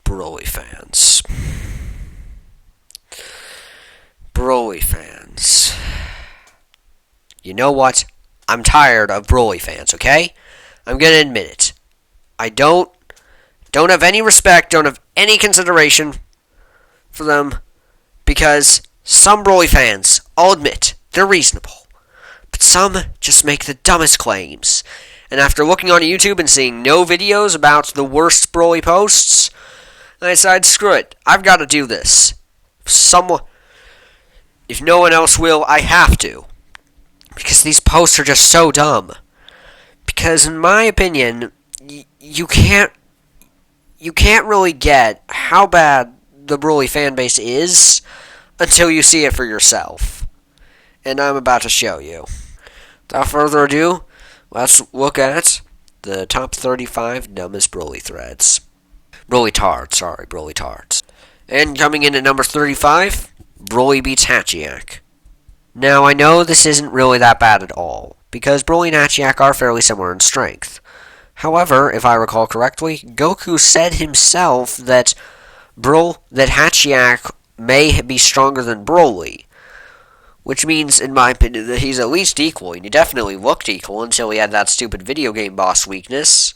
Broly fans. Broly fans. You know what? I'm tired of Broly fans, okay? I'm gonna admit it. I don't have any respect, don't have any consideration for them, because some Broly fans, I'll admit, they're reasonable. But some just make the dumbest claims. And after looking on YouTube and seeing no videos about the worst Broly posts, I decided, screw it, I've got to do this. If no one else will, I have to. Because these posts are just so dumb. Because in my opinion, you can't really get how bad the Broly fanbase is until you see it for yourself. And I'm about to show you. Without further ado, let's look at the top 35 dumbest Broly threads. Brolytards. And coming in at number 35, Broly beats Hachiyak. Now, I know this isn't really that bad at all, because Broly and Hachiyak are fairly similar in strength. However, if I recall correctly, Goku said himself that Hachiyak may be stronger than Broly, which means, in my opinion, that he's at least equal, and he definitely looked equal until he had that stupid video game boss weakness.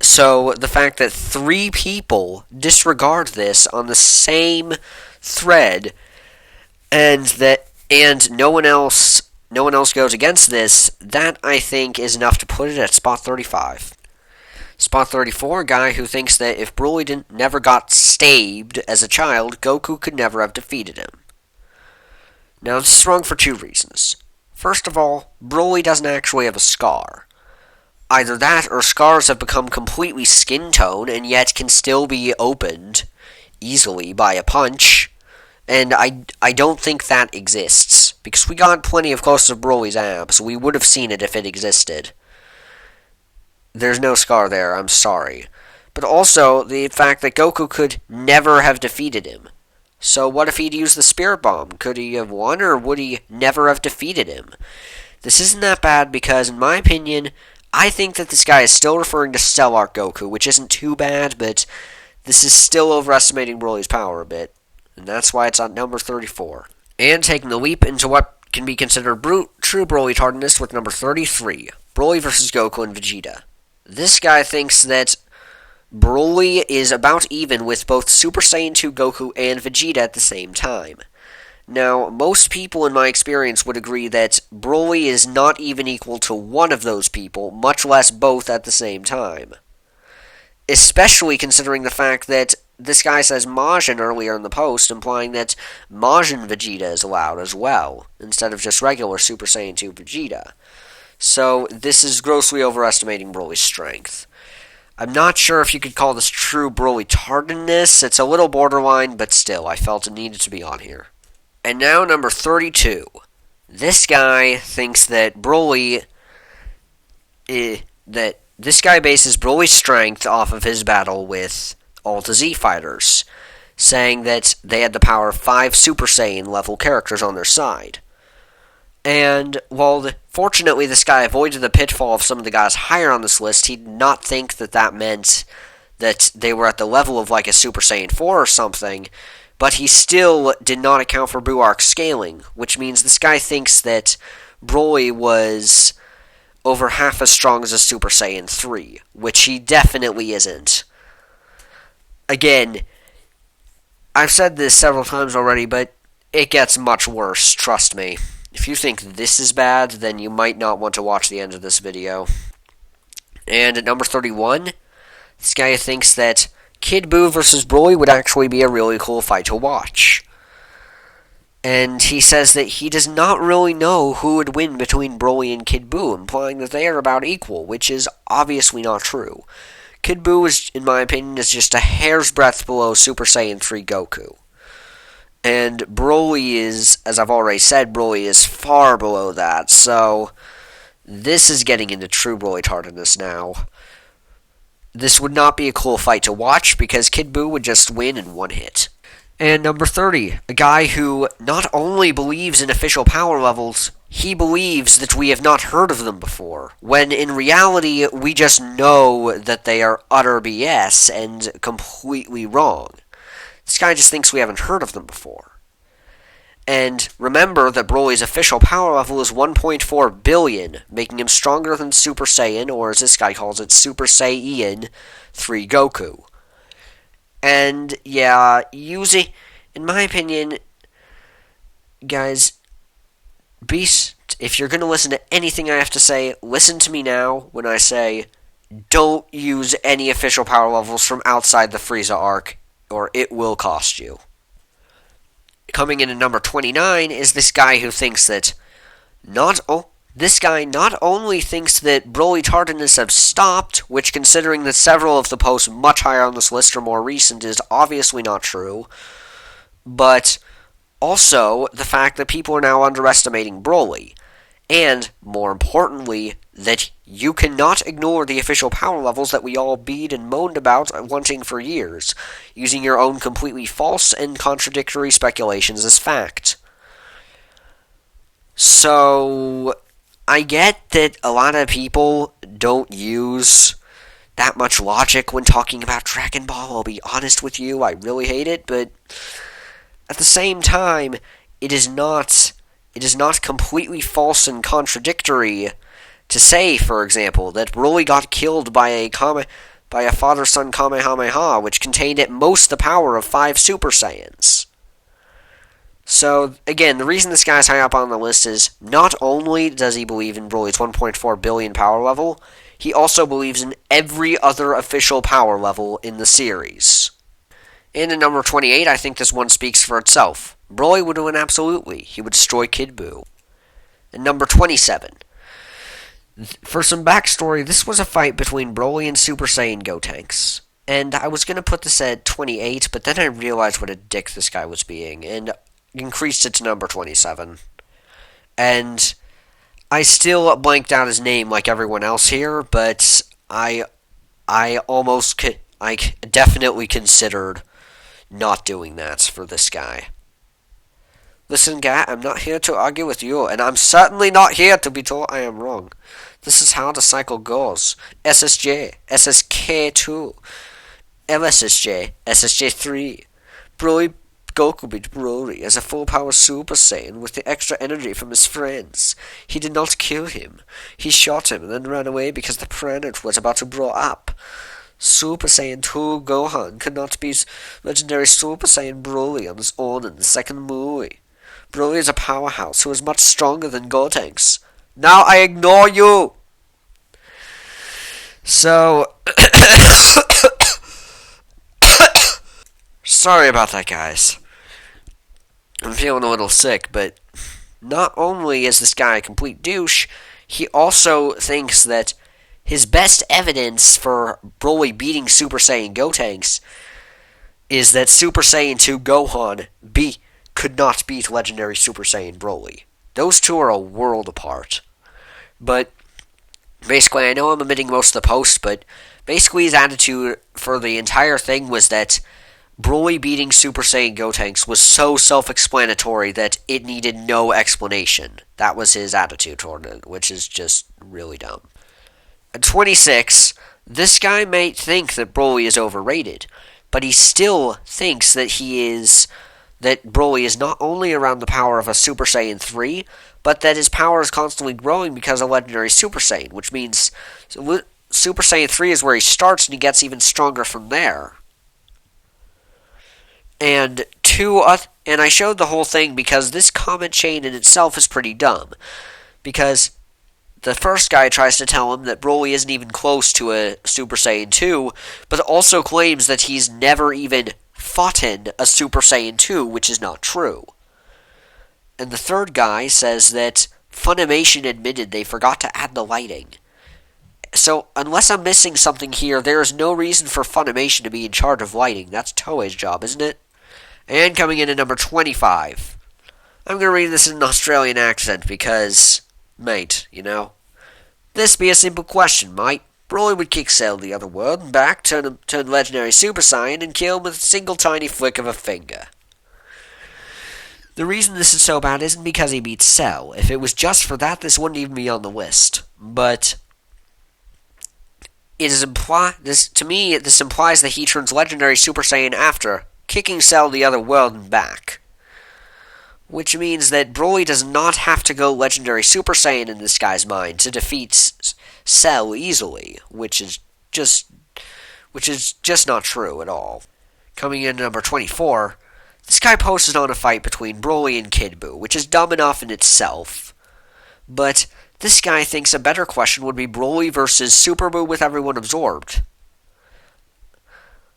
So, the fact that 3 people disregard this on the same thread, and no one else goes against this, that, I think, is enough to put it at spot 35. Spot 34, a guy who thinks that if Broly never got stabbed as a child, Goku could never have defeated him. Now, this is wrong for 2 reasons. First of all, Broly doesn't actually have a scar. Either that, or scars have become completely skin tone, and yet can still be opened easily by a punch. And I don't think that exists, because we got plenty of close to Broly's abs, so we would have seen it if it existed. There's no scar there, I'm sorry. But also, the fact that Goku could never have defeated him. So what if he'd used the Spirit Bomb? Could he have won, or would he never have defeated him? This isn't that bad, because in my opinion, I think that this guy is still referring to Stellar Goku, which isn't too bad, but this is still overestimating Broly's power a bit. And that's why it's on number 34. And taking the leap into what can be considered true Brolytardness with number 33, Broly vs. Goku and Vegeta. This guy thinks that Broly is about even with both Super Saiyan 2 Goku and Vegeta at the same time. Now, most people in my experience would agree that Broly is not even equal to one of those people, much less both at the same time. Especially considering the fact that this guy says Majin earlier in the post, implying that Majin Vegeta is allowed as well, instead of just regular Super Saiyan 2 Vegeta. So, this is grossly overestimating Broly's strength. I'm not sure if you could call this true Brolytardness. It's a little borderline, but still, I felt it needed to be on here. And now, number 32. This guy thinks that this guy bases Broly's strength off of his battle with Alta Z fighters, saying that they had the power of 5 Super Saiyan level characters on their side. And while fortunately this guy avoided the pitfall of some of the guys higher on this list, he did not think that meant that they were at the level of like a Super Saiyan 4 or something, but he still did not account for Buark scaling, which means this guy thinks that Broly was over half as strong as a Super Saiyan 3, which he definitely isn't. Again, I've said this several times already, but it gets much worse, trust me. If you think this is bad, then you might not want to watch the end of this video. And at number 31, this guy thinks that Kid Buu vs. Broly would actually be a really cool fight to watch. And he says that he does not really know who would win between Broly and Kid Buu, implying that they are about equal, which is obviously not true. Kid Buu, is, in my opinion, is just a hair's breadth below Super Saiyan 3 Goku. And Broly is, as I've already said, Broly is far below that, so this is getting into true Brolytardness now. This would not be a cool fight to watch, because Kid Buu would just win in one hit. And number 30, a guy who not only believes in official power levels, he believes that we have not heard of them before, when in reality we just know that they are utter BS and completely wrong. This guy just thinks we haven't heard of them before. And remember that Broly's official power level is 1.4 billion, making him stronger than Super Saiyan, or as this guy calls it, Super Saiyan 3 Goku. And yeah, using, in my opinion, guys, Beast, if you're going to listen to anything I have to say, listen to me now when I say, don't use any official power levels from outside the Frieza arc, or it will cost you. Coming in at number 29 is this guy who thinks that this guy not only thinks that Brolytards have stopped, which considering that several of the posts much higher on this list are more recent is obviously not true, but also the fact that people are now underestimating Broly. And, more importantly, that you cannot ignore the official power levels that we all beat and moaned about wanting for years, using your own completely false and contradictory speculations as fact. So, I get that a lot of people don't use that much logic when talking about Dragon Ball. I'll be honest with you, I really hate it, but at the same time, it is not completely false and contradictory to say, for example, that Broly got killed by a father-son Kamehameha, which contained at most the power of 5 Super Saiyans. So, again, the reason this guy's high up on the list is not only does he believe in Broly's 1.4 billion power level, he also believes in every other official power level in the series. And at number 28, I think this one speaks for itself. Broly would win absolutely. He would destroy Kid Buu. And number 27. For some backstory, this was a fight between Broly and Super Saiyan Gotenks. And I was going to put this at 28, but then I realized what a dick this guy was being, and increased it to number 27. And I still blanked out his name like everyone else here, but I definitely considered not doing that for this guy. Listen, guy, I'm not here to argue with you, and I'm certainly not here to be told I am wrong. This is how the cycle goes. SSJ, SSK2, LSSJ, SSJ3. Broly Goku beat Broly as a full-power Super Saiyan with the extra energy from his friends. He did not kill him. He shot him and then ran away because the planet was about to blow up. Super Saiyan 2 Gohan could not beat legendary Super Saiyan Broly on his own in the second movie. Broly is a powerhouse who is much stronger than Gotenks. Now I ignore you! So, sorry about that, guys. I'm feeling a little sick, but not only is this guy a complete douche, he also thinks that his best evidence for Broly beating Super Saiyan Gotenks is that Super Saiyan 2 Gohan could not beat legendary Super Saiyan Broly. Those two are a world apart. But basically, I know I'm omitting most of the post, but basically his attitude for the entire thing was that Broly beating Super Saiyan Gotenks was so self-explanatory that it needed no explanation. That was his attitude toward it, which is just really dumb. At 26, this guy might think that Broly is overrated, but he still thinks that Broly is not only around the power of a Super Saiyan 3, but that his power is constantly growing because of legendary Super Saiyan, which means Super Saiyan 3 is where he starts and he gets even stronger from there. And I showed the whole thing because this comment chain in itself is pretty dumb. Because the first guy tries to tell him that Broly isn't even close to a Super Saiyan 2, but also claims that he's never even fought in a Super Saiyan 2, which is not true. And the third guy says that Funimation admitted they forgot to add the lighting. So, unless I'm missing something here, there is no reason for Funimation to be in charge of lighting. That's Toei's job, isn't it? And coming in at number 25. I'm going to read this in an Australian accent because, mate, you know. This be a simple question, mate. Broly would kick Cell the other world and back, turn legendary Super Saiyan, and kill him with a single tiny flick of a finger. The reason this is so bad isn't because he beats Cell. If it was just for that, this wouldn't even be on the list. But this implies that he turns Legendary Super Saiyan after kicking Cell the other world and back. Which means that Broly does not have to go Legendary Super Saiyan in this guy's mind to defeat Cell easily, which is just not true at all. Coming in at number 24, this guy posted on a fight between Broly and Kid Buu, which is dumb enough in itself. But this guy thinks a better question would be Broly versus Super Buu with everyone absorbed.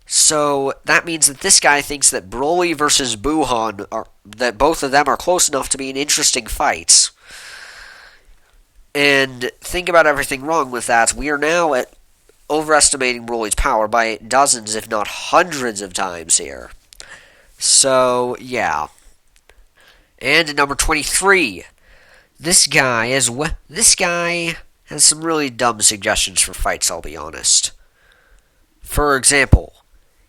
So that means that this guy thinks that Broly versus Buuhan that both of them are close enough to be an interesting fight. And think about everything wrong with that. We are now at overestimating Broly's power by dozens, if not hundreds of times here. So, yeah. And at number 23, this guy has some really dumb suggestions for fights, I'll be honest. For example,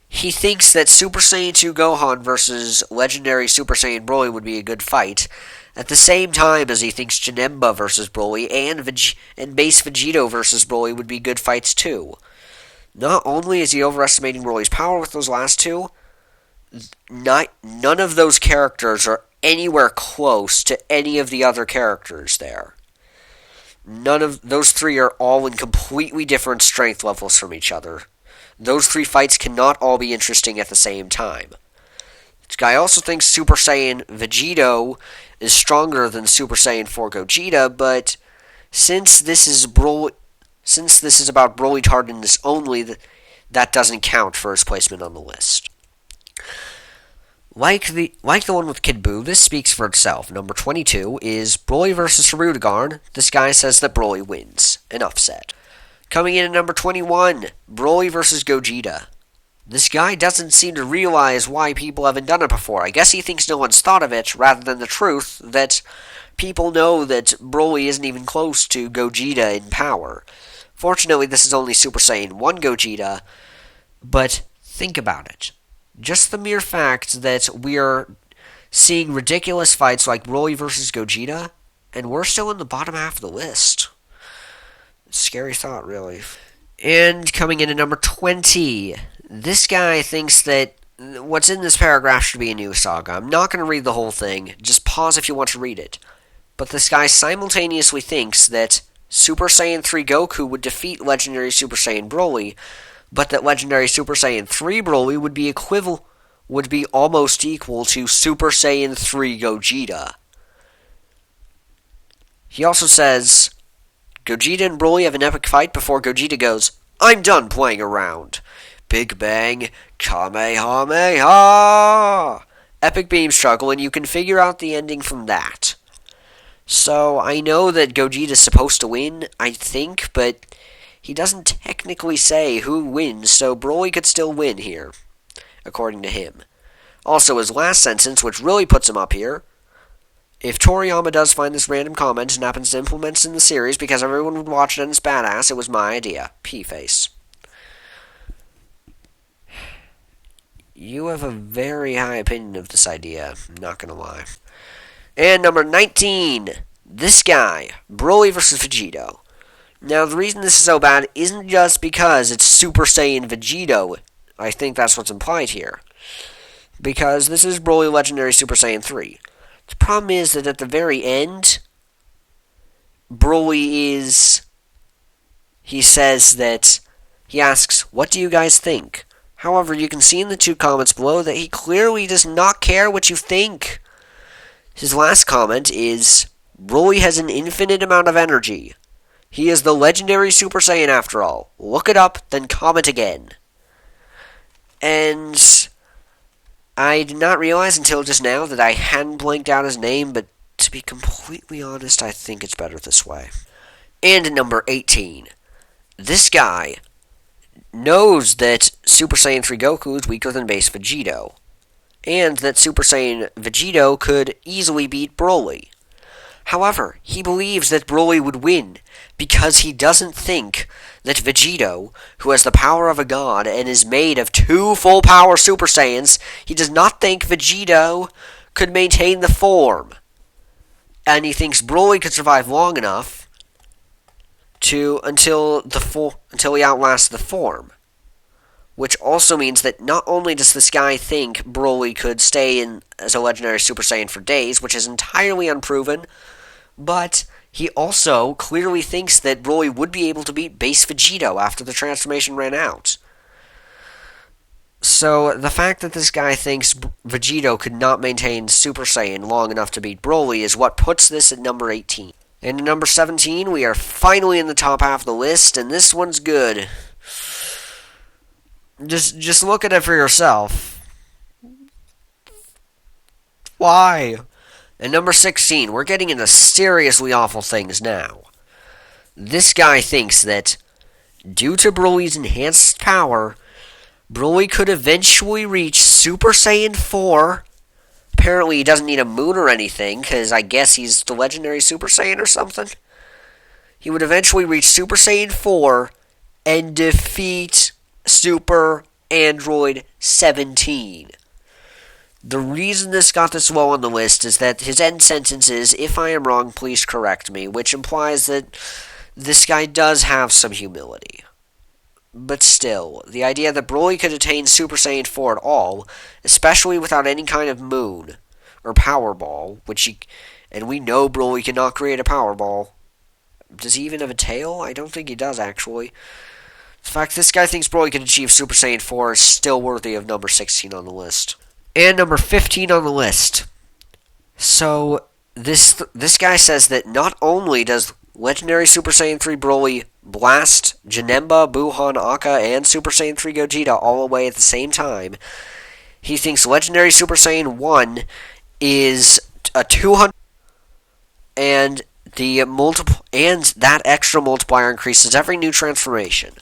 he thinks that Super Saiyan 2 Gohan versus Legendary Super Saiyan Broly would be a good fight, at the same time as he thinks Janemba versus Broly and Base Vegito versus Broly would be good fights too. Not only is he overestimating Broly's power with those last two, none of those characters are anywhere close to any of the other characters there. None of those three are all in completely different strength levels from each other. Those three fights cannot all be interesting at the same time. This guy also thinks Super Saiyan Vegito is stronger than Super Saiyan 4 Gogeta, but since this is about Brolytards only, that doesn't count for his placement on the list. Like the one with Kid Buu, this speaks for itself. Number 22 is Broly versus Hirudegarn. This guy says that Broly wins. Enough said. Coming in at number 21, Broly versus Gogeta. This guy doesn't seem to realize why people haven't done it before. I guess he thinks no one's thought of it, rather than the truth that people know that Broly isn't even close to Gogeta in power. Fortunately, this is only Super Saiyan 1 Gogeta, but think about it. Just the mere fact that we're seeing ridiculous fights like Broly versus Gogeta, and we're still in the bottom half of the list. Scary thought, really. And coming in at number 20, this guy thinks that what's in this paragraph should be a new saga. I'm not going to read the whole thing. Just pause if you want to read it. But this guy simultaneously thinks that Super Saiyan 3 Goku would defeat Legendary Super Saiyan Broly, but that Legendary Super Saiyan 3 Broly would be almost equal to Super Saiyan 3 Gogeta. He also says Gogeta and Broly have an epic fight before Gogeta goes, "I'm done playing around. Big Bang, Kamehameha!" Epic beam struggle, and you can figure out the ending from that. So, I know that Gogeta's supposed to win, I think, but he doesn't technically say who wins, so Broly could still win here, according to him. Also, his last sentence, which really puts him up here, if Toriyama does find this random comment and happens to implement it in the series because everyone would watch it and it's badass, it was my idea. P-face. You have a very high opinion of this idea, I'm not gonna lie. And number 19, this guy, Broly vs. Vegito. Now, the reason this is so bad isn't just because it's Super Saiyan Vegito. I think that's what's implied here. Because this is Broly Legendary Super Saiyan 3. The problem is that at the very end, Broly he asks, "What do you guys think?" However, you can see in the two comments below that he clearly does not care what you think. His last comment is, Broly has an infinite amount of energy. He is the legendary Super Saiyan after all. Look it up, then comment again. And I did not realize until just now that I hadn't blanked out his name, but to be completely honest, I think it's better this way. And at number 18, this guy knows that Super Saiyan 3 Goku is weaker than base Vegito, and that Super Saiyan Vegito could easily beat Broly. However, he believes that Broly would win, because he doesn't think that Vegito, who has the power of a god and is made of 2 full-power Super Saiyans, he does not think Vegito could maintain the form. And he thinks Broly could survive long enough until he outlasts the form. Which also means that not only does this guy think Broly could stay in as a legendary Super Saiyan for days, which is entirely unproven, but he also clearly thinks that Broly would be able to beat base Vegito after the transformation ran out. So the fact that this guy thinks Vegito could not maintain Super Saiyan long enough to beat Broly is what puts this at number 18. And at number 17, we are finally in the top half of the list, and this one's good. Just look at it for yourself. Why? At number 16, we're getting into seriously awful things now. This guy thinks that, due to Broly's enhanced power, Broly could eventually reach Super Saiyan 4. Apparently he doesn't need a moon or anything, because I guess he's the legendary Super Saiyan or something. He would eventually reach Super Saiyan 4 and defeat Super Android 17. The reason this got this low on the list is that his end sentence is, "If I am wrong, please correct me," which implies that this guy does have some humility. But still, the idea that Broly could attain Super Saiyan 4 at all, especially without any kind of moon or power ball, and we know Broly cannot create a power ball. Does he even have a tail? I don't think he does, actually. The fact this guy thinks Broly can achieve Super Saiyan 4 is still worthy of number 16 on the list. And number 15 on the list. So, this guy says that not only does legendary Super Saiyan 3 Broly blast Janemba, Buhan, Akka, and Super Saiyan 3 Gogeta all away at the same time, he thinks legendary Super Saiyan 1 is a 200, and that extra multiplier increases every new transformation.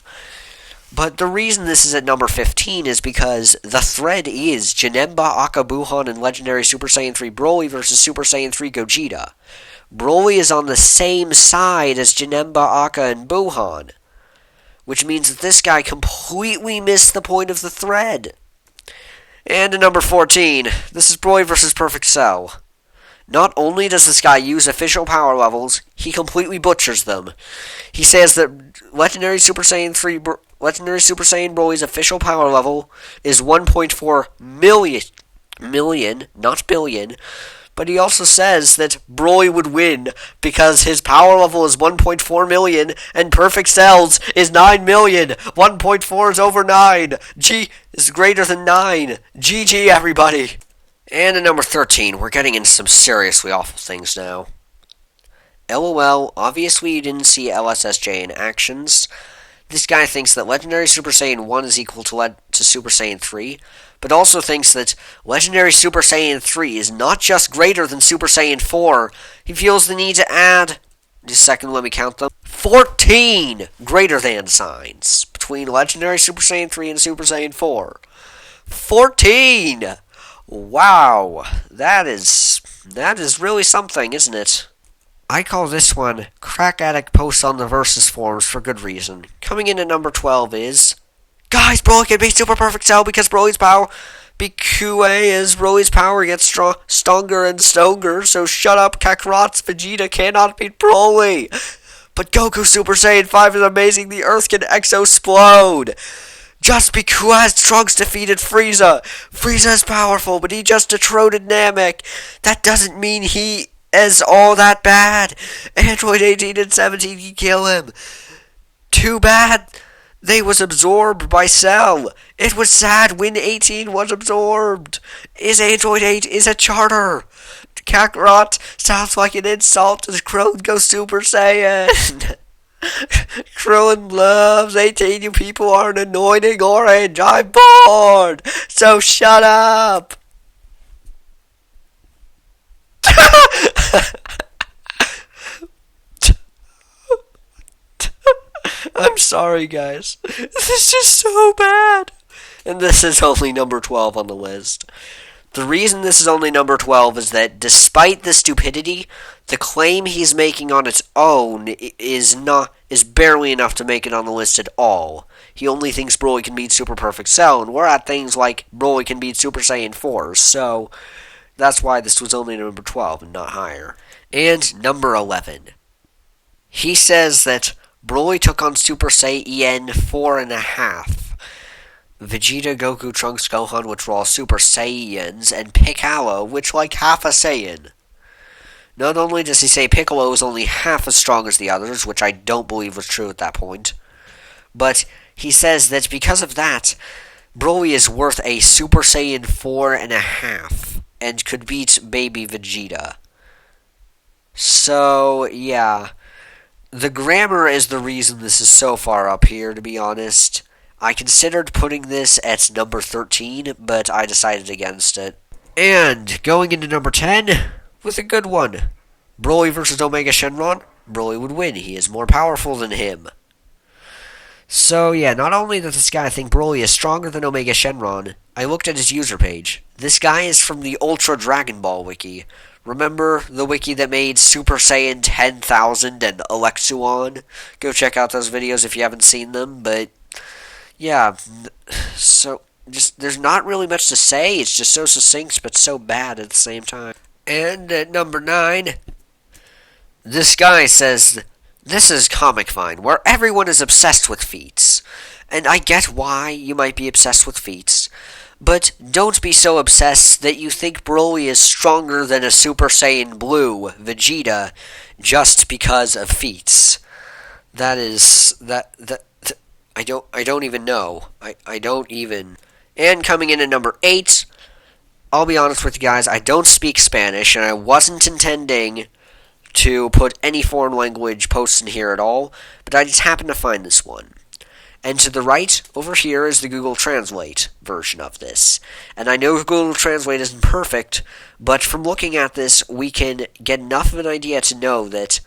But the reason this is at number 15 is because the thread is Janemba, Akka, Buhan, and legendary Super Saiyan 3 Broly versus Super Saiyan 3 Gogeta. Broly is on the same side as Janemba, Akka, and Buhan, which means that this guy completely missed the point of the thread. And at number 14, this is Broly versus Perfect Cell. Not only does this guy use official power levels, he completely butchers them. He says that legendary Super Saiyan Broly's official power level is 1.4 million, not billion, but he also says that Broly would win because his power level is 1.4 million and Perfect Cell's is 9 million. 1.4 is over 9. G is greater than 9. GG, everybody. And at number 13, we're getting into some seriously awful things now. LOL, obviously you didn't see LSSJ in actions. This guy thinks that legendary Super Saiyan 1 is equal to Super Saiyan 3, but also thinks that legendary Super Saiyan 3 is not just greater than Super Saiyan 4. He feels the need to add, just a second, let me count them, 14 greater than signs between legendary Super Saiyan 3 and Super Saiyan 4. 14! Wow, that is really something, isn't it? I call this one Crack Addict posts on the Versus forums for good reason. Coming in at number 12 is, guys, Broly can beat Super Perfect Cell because Broly's power, as Broly's power gets stronger and stronger, so shut up, Kakarot's Vegeta cannot beat Broly. But Goku Super Saiyan 5 is amazing, the Earth can exosplode. Just because Trunks defeated Frieza. Frieza is powerful, but he just detroted Namek. That doesn't mean he is all that bad. Android 18 and 17 can kill him. Too bad they was absorbed by Cell. It was sad when 18 was absorbed. Android 8 is a charter. Kakarot sounds like an insult as Krillin goes Super Saiyan. Krillin loves 18, you people are an anointing orange. I'm bored. So shut up. I'm sorry, guys. This is just so bad. And this is only number 12 on the list. The reason this is only number 12 is that despite the stupidity, the claim he's making on its own is barely enough to make it on the list at all. He only thinks Broly can beat Super Perfect Cell, and we're at things like Broly can beat Super Saiyan 4, so that's why this was only number 12 and not higher. And number 11. He says that Broly took on Super Saiyan 4.5. Vegeta, Goku, Trunks, Gohan, which were all Super Saiyans, and Piccolo, which like half a Saiyan. Not only does he say Piccolo is only half as strong as the others, which I don't believe was true at that point, but he says that because of that, Broly is worth a Super Saiyan 4.5 and could beat baby Vegeta. So, yeah. The grammar is the reason this is so far up here, to be honest. I considered putting this at number 13, but I decided against it. And going into number 10, with a good one. Broly versus Omega Shenron. Broly would win. He is more powerful than him. So, yeah, not only does this guy think Broly is stronger than Omega Shenron, I looked at his user page. This guy is from the Ultra Dragon Ball wiki. Remember the wiki that made Super Saiyan 10,000 and Alexuon? Go check out those videos if you haven't seen them, but yeah, so just there's not really much to say. It's just so succinct but so bad at the same time. And at number 9, this guy says, this is Comic Vine, where everyone is obsessed with feats. And I get why you might be obsessed with feats. But don't be so obsessed that you think Broly is stronger than a Super Saiyan Blue Vegeta just because of feats. That is I don't even know. I don't even. And coming in at number 8, I'll be honest with you guys, I don't speak Spanish and I wasn't intending to put any foreign language posts in here at all, but I just happened to find this one. And to the right, over here, is the Google Translate version of this. And I know Google Translate isn't perfect, but from looking at this, we can get enough of an idea to know that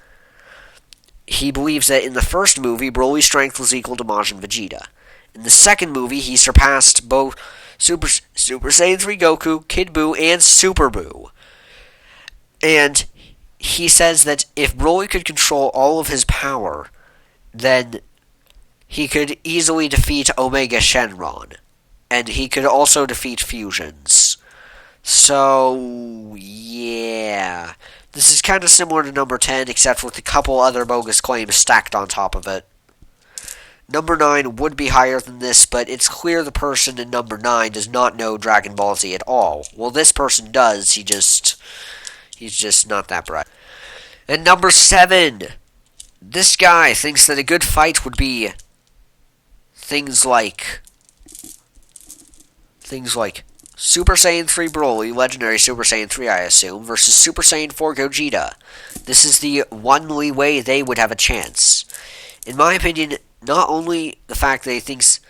he believes that in the first movie, Broly's strength was equal to Majin Vegeta. In the second movie, he surpassed both Super Saiyan 3 Goku, Kid Buu, and Super Buu. And he says that if Broly could control all of his power, then he could easily defeat Omega Shenron. And he could also defeat fusions. So, yeah. This is kind of similar to number 10, except with a couple other bogus claims stacked on top of it. Number 9 would be higher than this, but it's clear the person in number 9 does not know Dragon Ball Z at all. Well, this person does, he's just not that bright. And number 7, this guy thinks that a good fight would be things like Super Saiyan 3 Broly, Legendary Super Saiyan 3 I assume, versus Super Saiyan 4 Gogeta. This is the only way they would have a chance. In my opinion, not only is the fact that he thinks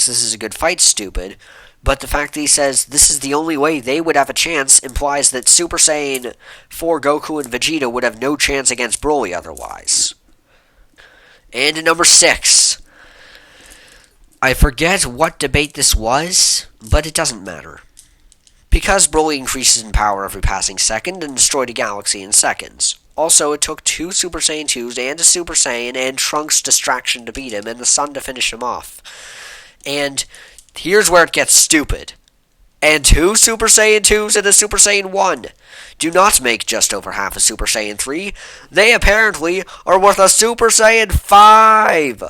this is a good fight stupid, but the fact that he says this is the only way they would have a chance implies that Super Saiyan 4 Goku and Vegeta would have no chance against Broly otherwise. And at number 6, I forget what debate this was, but it doesn't matter. Because Broly increases in power every passing second and destroyed a galaxy in seconds. Also, it took 2 Super Saiyan 2s and a Super Saiyan and Trunks' distraction to beat him and the Sun to finish him off. And here's where it gets stupid. And 2 Super Saiyan 2s and a Super Saiyan 1 do not make just over half a Super Saiyan 3. They apparently are worth a Super Saiyan 5!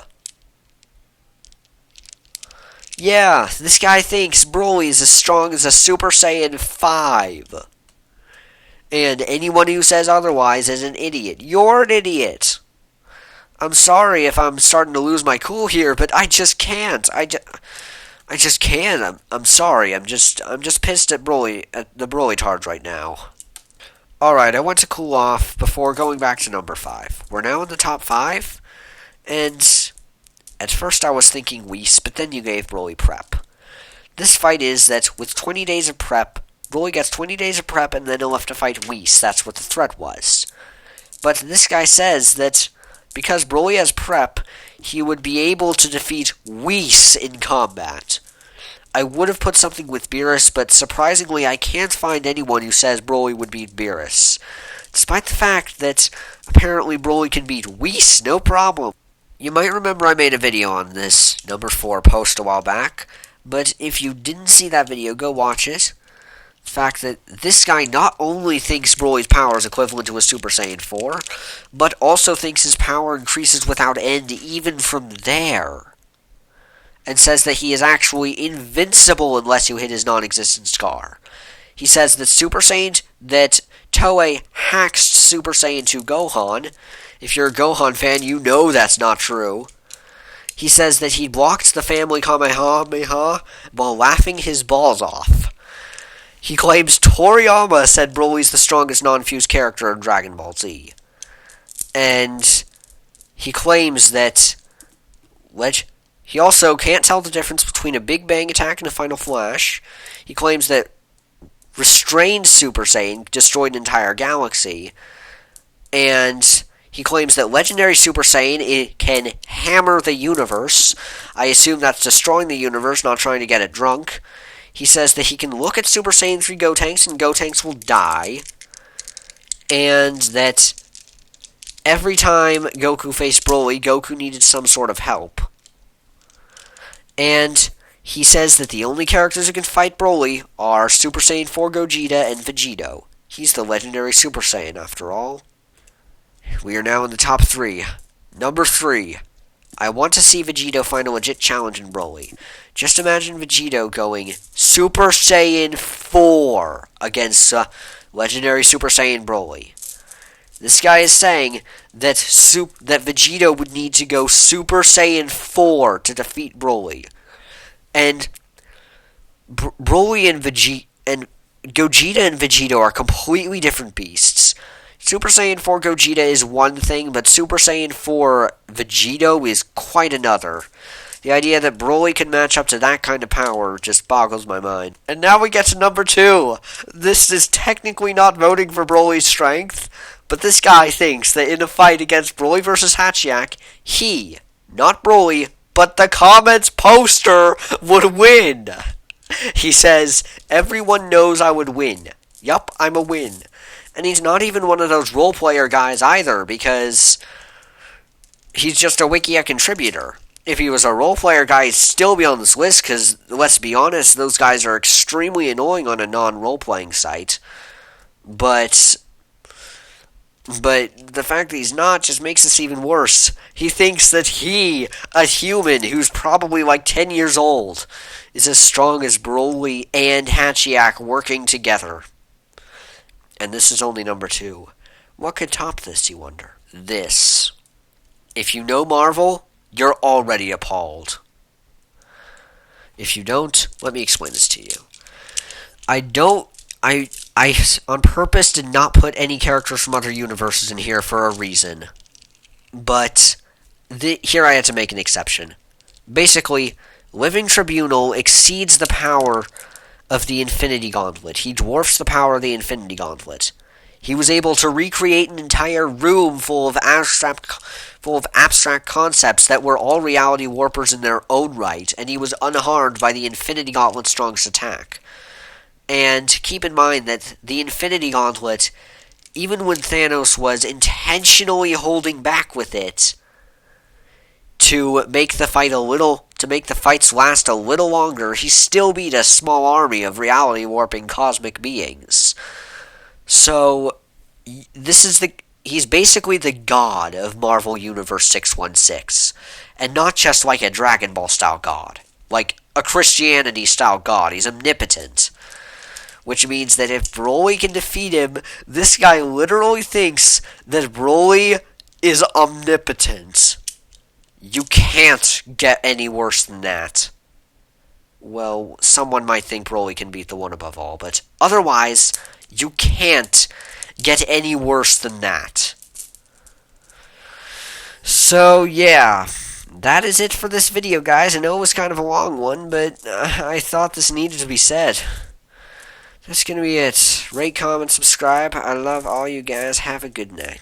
Yeah, this guy thinks Broly is as strong as a Super Saiyan 5. And anyone who says otherwise is an idiot. You're an idiot! I'm sorry if I'm starting to lose my cool here, but I just can't. I just can't. I'm sorry. I'm just pissed at the Brolytards right now. Alright, I went to cool off before going back to number 5. We're now in the top 5, and at first I was thinking Whis, but then you gave Broly prep. This fight is that with 20 days of prep, Broly gets 20 days of prep and then he'll have to fight Whis. That's what the threat was. But this guy says that because Broly has prep, he would be able to defeat Whis in combat. I would have put something with Beerus, but surprisingly I can't find anyone who says Broly would beat Beerus. Despite the fact that apparently Broly can beat Whis, no problem. You might remember I made a video on this, number 4 post a while back, but if you didn't see that video, go watch it. fact that this guy not only thinks Broly's power is equivalent to a Super Saiyan 4, but also thinks his power increases without end even from there. And says that he is actually invincible unless you hit his non-existent scar. He says that that Toei hacks Super Saiyan 2 Gohan. If you're a Gohan fan, you know that's not true. He says that he blocked the family Kamehameha while laughing his balls off. He claims Toriyama said Broly's the strongest non-fused character in Dragon Ball Z. And he claims that he also can't tell the difference between a Big Bang attack and a Final Flash. He claims that restrained Super Saiyan destroyed an entire galaxy. And he claims that Legendary Super Saiyan can hammer the universe. I assume that's destroying the universe, not trying to get it drunk. He says that he can look at Super Saiyan 3 Gotenks and Gotenks will die. And that every time Goku faced Broly, Goku needed some sort of help. And he says that the only characters who can fight Broly are Super Saiyan 4 Gogeta and Vegito. He's the legendary Super Saiyan, after all. We are now in the top 3. Number 3. I want to see Vegito find a legit challenge in Broly. Just imagine Vegito going Super Saiyan 4 against legendary Super Saiyan Broly. This guy is saying that Vegito would need to go Super Saiyan 4 to defeat Broly. And Broly and Gogeta and Vegito are completely different beasts. Super Saiyan 4 Gogeta is one thing, but Super Saiyan 4 Vegito is quite another. The idea that Broly can match up to that kind of power just boggles my mind. And now we get to number 2. This is technically not voting for Broly's strength, but this guy thinks that in a fight against Broly versus Hachiak, he, not Broly, but the Comets poster would win. He says, everyone knows I would win. Yup, I'm a win. And he's not even one of those role player guys either, because he's just a Wikia contributor. If he was a role player guy, he'd still be on this list, because, let's be honest, those guys are extremely annoying on a non-role playing site. But the fact that he's not just makes this even worse. He thinks that he, a human who's probably like 10 years old, is as strong as Broly and Hachiak working together. And this is only number 2. What could top this, you wonder? This. If you know Marvel, you're already appalled. If you don't, let me explain this to you. I on purpose did not put any characters from other universes in here for a reason. But here I had to make an exception. Basically, Living Tribunal exceeds the power of the Infinity Gauntlet. He dwarfs the power of the Infinity Gauntlet. He was able to recreate an entire room full of abstract concepts that were all reality warpers in their own right, and he was unharmed by the Infinity Gauntlet's strongest attack. And keep in mind that the Infinity Gauntlet, even when Thanos was intentionally holding back with it to make the fights last a little longer, he still beat a small army of reality warping cosmic beings. So he's basically the god of Marvel Universe 616, and not just like a Dragon Ball style god, like a Christianity style god. He's omnipotent. Which means that if Broly can defeat him, this guy literally thinks that Broly is omnipotent. You can't get any worse than that. Well, someone might think Broly can beat the One Above All, but otherwise, you can't get any worse than that. So, yeah. That is it for this video, guys. I know it was kind of a long one, but I thought this needed to be said. That's going to be it. Rate, comment, subscribe. I love all you guys. Have a good night.